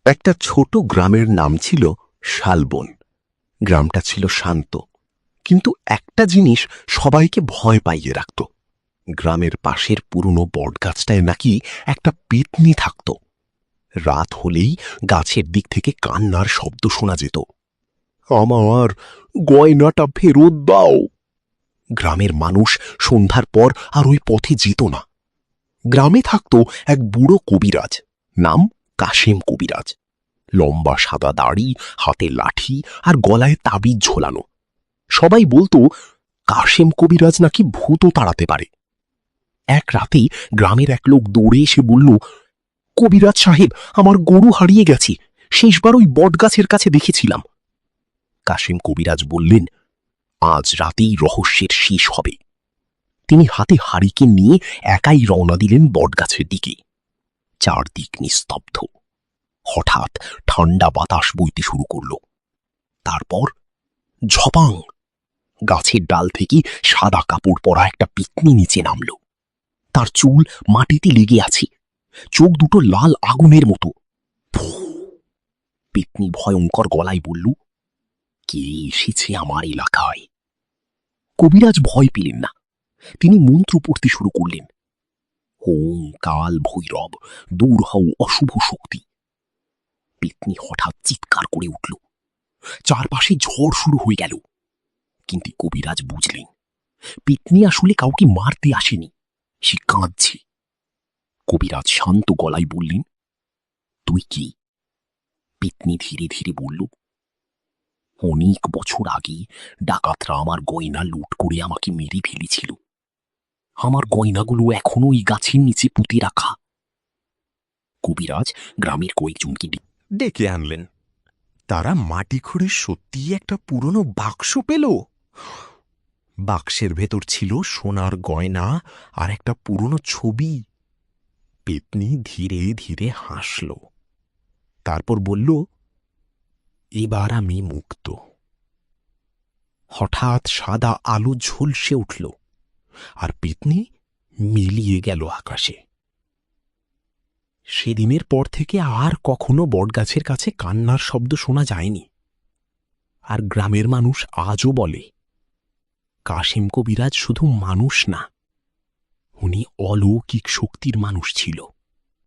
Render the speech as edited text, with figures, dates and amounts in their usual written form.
একটা ছোট গ্রামের নাম ছিল শালবন। গ্রামটা ছিল শান্ত, কিন্তু একটা জিনিস সবাইকে ভয় পাইয়ে রাখত। গ্রামের পাশের পুরনো বটগাছটায় নাকি একটা পেতনি থাকত। রাত হলেই গাছের দিক থেকে কান্নার শব্দ শোনা যেত। আমার গয়নাটা ফেরত দাও। গ্রামের মানুষ সন্ধ্যার পর আর ওই পথে যেত না। গ্রামে থাকত এক বুড়ো কবিরাজ, নাম কাশেম কবিরাজ। লম্বা সাদা দাড়ি, হাতে লাঠি আর গলায় তাবিজ ঝোলানো। সবাই বলতো কাশেম কবিরাজ নাকি ভূতও তাড়াতে পারে। এক রাতে গ্রামের এক লোক দৌড়ে এসে বলল, কবিরাজ সাহেব, আমার গরু হারিয়ে গেছে, শেষবার ওই বটগাছের কাছে দেখেছিলাম। কাশেম কবিরাজ বললেন, আজ রাতেই রহস্যের শেষ হবে। তিনি হাতে হারিকেন নিয়ে একাই রওনা দিলেন বটগাছের দিকে। চারদিক নিস্তব্ধ। হঠাৎ ঠান্ডা বাতাস বইতে শুরু করল। তারপর ঝপাং! গাছের ডাল থেকে সাদা কাপড় পরা একটা পেতনি নিচে নামল। তার চুল মাটিতে লেগে আছে, চোখ দুটো লাল আগুনের মতো। পেতনি ভয়ঙ্কর গলায় বলল, কে এসেছে আমার এলাকায়? কবিরাজ ভয় পেলেন না। তিনি মন্ত্র পড়তে শুরু করলেন। ওম কাল ভৈরব, দূর হও অশুভ শক্তি। পেতনি হঠাৎ চিৎকার করে উঠল। চারপাশে ঝড় শুরু হয়ে গেল। কিন্তু কবিরাজ বুঝলেন, পেতনি আসলে কাউকে মারতে আসেনি, সে কাঁদছে। কবিরাজ শান্ত গলায় বললেন, তুই কি? পেতনি ধীরে ধীরে বলল, অনেক বছর আগে ডাকাতরা আমার গয়না লুট করে আমাকে মেরে ফেলেছিল। আমার গয়নাগুলো এখনো এই গাছের নিচে পুঁতে রাখা। কবিরাজ গ্রামের কয়েকজনকে ডেকে আনলেন। তারা মাটি খুঁড়ে সত্যিই একটা পুরনো বাক্স পেল। বাক্সের ভেতর ছিল সোনার গয়না আর একটা পুরনো ছবি। পেতনি ধীরে ধীরে হাসল, তারপর বলল, এবার আমি মুক্ত। হঠাৎ সাদা আলো ঝলসে উঠল, আর পেতনি মিলিয়ে গেল আকাশে। সেদিনের পর থেকে আর কখনো বটগাছের কাছে কান্নার শব্দ শোনা যায়নি। আর গ্রামের মানুষ আজও বলে, কাশেম কবিরাজ শুধু মানুষ না, উনি অলৌকিক শক্তির মানুষ ছিল।